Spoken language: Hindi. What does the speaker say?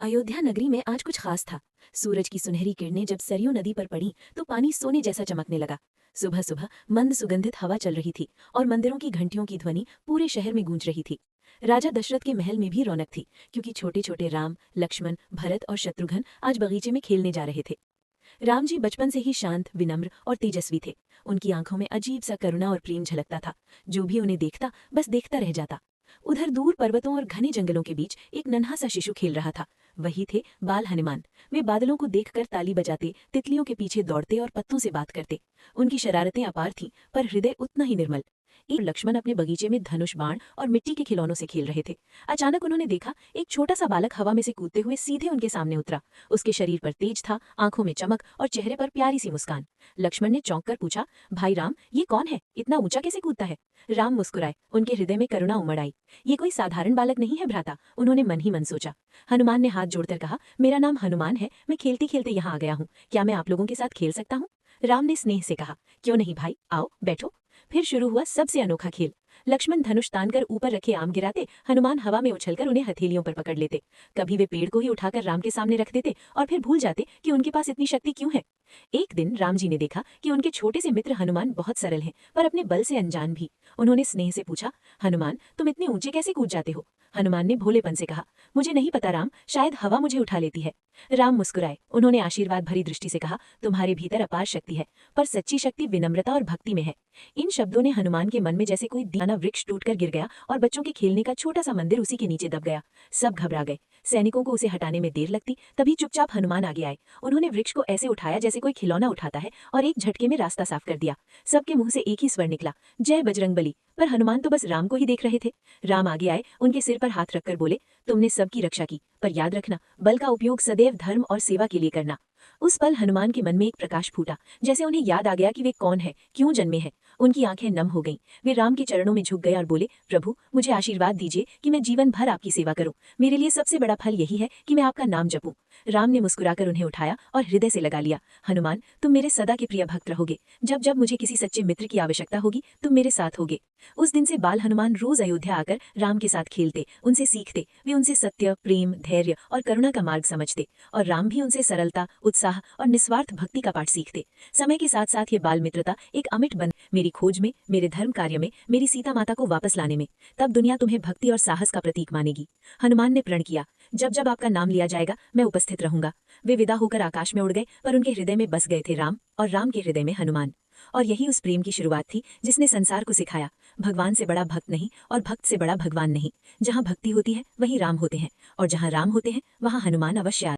अयोध्या नगरी में आज कुछ खास था। सूरज की सुनहरी किरणें जब सरयू नदी पर पड़ी तो पानी सोने जैसा चमकने लगा। सुबह सुबह मंद सुगंधित हवा चल रही थी और मंदिरों की घंटियों की ध्वनि पूरे शहर में गूंज रही थी। राजा दशरथ के महल में भी रौनक थी, क्योंकि छोटे छोटे राम, लक्ष्मण, भरत और शत्रुघ्न आज बगीचे में खेलने जा रहे थे। राम जी बचपन से ही शांत, विनम्र और तेजस्वी थे। उनकी आंखों में अजीब सा करुणा और प्रेम झलकता था। जो भी उन्हें देखता बस देखता रह जाता। उधर दूर पर्वतों और घने जंगलों के बीच एक नन्हा सा शिशु खेल रहा था। वही थे बाल हनुमान। वे बादलों को देखकर ताली बजाते, तितलियों के पीछे दौड़ते और पत्तों से बात करते। उनकी शरारतें अपार थीं, पर हृदय उतना ही निर्मल। एक लक्ष्मण अपने बगीचे में धनुष, बाण और मिट्टी के खिलौनों से खेल रहे थे। अचानक उन्होंने देखा, एक छोटा सा बालक हवा में से कूदते हुए सीधे उनके सामने उतरा। उसके शरीर पर तेज था, आंखों में चमक और चेहरे पर प्यारी सी मुस्कान। लक्ष्मण ने चौंक कर पूछा, भाई राम, ये कौन है? इतना ऊंचा कैसे कूदता है? राम मुस्कुराए। उनके हृदय में करुणा उमड़ आई। ये कोई साधारण बालक नहीं है भ्राता, उन्होंने मन ही मन सोचा। हनुमान ने हाथ जोड़कर कहा, मेरा नाम हनुमान है, मैं खेलते खेलते यहाँ आ गया हूँ। क्या मैं आप लोगों के साथ खेल सकता हूँ? राम ने स्नेह से कहा, क्यों नहीं भाई, आओ बैठो। फिर शुरू हुआ सबसे अनोखा खेल। लक्ष्मण धनुष तानकर ऊपर रखे आम गिराते, हनुमान हवा में उछलकर उन्हें हथेलियों पर पकड़ लेते। कभी वे पेड़ को ही उठाकर राम के सामने रख देते और फिर भूल जाते कि उनके पास इतनी शक्ति क्यों है। एक दिन राम जी ने देखा कि उनके छोटे से मित्र हनुमान बहुत सरल हैं, पर अपने बल से अनजान भी। उन्होंने स्नेह से पूछा, हनुमान, तुम इतने ऊंचे कैसे कूद जाते हो? हनुमान ने भोलेपन से कहा, मुझे नहीं पता राम, शायद हवा मुझे उठा लेती है। राम मुस्कुराए। उन्होंने आशीर्वाद भरी दृष्टि से कहा, तुम्हारे भीतर अपार शक्ति है, पर सच्ची शक्ति विनम्रता और भक्ति में है। इन शब्दों ने हनुमान के मन में जैसे कोई दीवाना वृक्ष टूटकर गिर गया और बच्चों के खेलने का छोटा सा मंदिर उसी के नीचे दब गया। सब घबरा गए। सैनिकों को उसे हटाने में देर लगती, तभी चुपचाप हनुमान आगे आए। उन्होंने वृक्ष को ऐसे उठाया जैसे कोई खिलौना उठाता है और एक झटके में रास्ता साफ कर दिया। सबके मुंह से एक ही स्वर निकला, जय बजरंगबली। पर हनुमान तो बस राम को ही देख रहे थे। राम आगे आए, उनके सिर पर हाथ रखकर बोले, तुमने सबकी रक्षा की, पर याद रखना, बल का उपयोग सदैव धर्म और सेवा के लिए करना। उस पल हनुमान के मन में एक प्रकाश फूटा, जैसे उन्हें याद आ गया कि वे कौन है, क्यों जन्मे हैं। उनकी आंखें नम हो गईं। वे राम के चरणों में झुक गए और बोले, प्रभु, मुझे आशीर्वाद दीजिए कि मैं जीवन भर आपकी सेवा करूं। मेरे लिए सबसे बड़ा फल यही है कि मैं आपका नाम जपूं। राम ने मुस्कुराकर उन्हें उठाया और हृदय से लगा लिया। हनुमान, तुम मेरे सदा के प्रिय भक्त रहोगे। जब जब मुझे किसी सच्चे मित्र की आवश्यकता होगी, तुम मेरे साथ होगे। उस दिन से बाल हनुमान रोज अयोध्या आकर राम के साथ खेलते, उनसे सीखते। वे उनसे सत्य, प्रेम, धैर्य और करुणा का मार्ग समझते, और राम भी उनसे सरलता, उत्साह और निस्वार्थ भक्ति का पाठ सीखते। समय के साथ साथ ये बाल मित्रता एक अमिट बंध, मेरी खोज में, मेरे धर्म कार्य में, मेरी सीता माता को वापस लाने में। तब दुनिया तुम्हें भक्ति और साहस का प्रतीक मानेगी। हनुमान ने प्रण किया, जब जब आपका नाम लिया जाएगा मैं उपस्थित रहूंगा। वे विदा होकर आकाश में उड़ गए, पर उनके हृदय में बस गए थे राम, और राम के हृदय में हनुमान। और यही उस प्रेम की शुरुआत थी जिसने संसार को सिखाया, भगवान से बड़ा भक्त नहीं और भक्त से बड़ा भगवान नहीं। जहाँ भक्ति होती है वहीं राम होते हैं, और जहाँ राम होते हैं वहाँ हनुमान अवश्य आते हैं।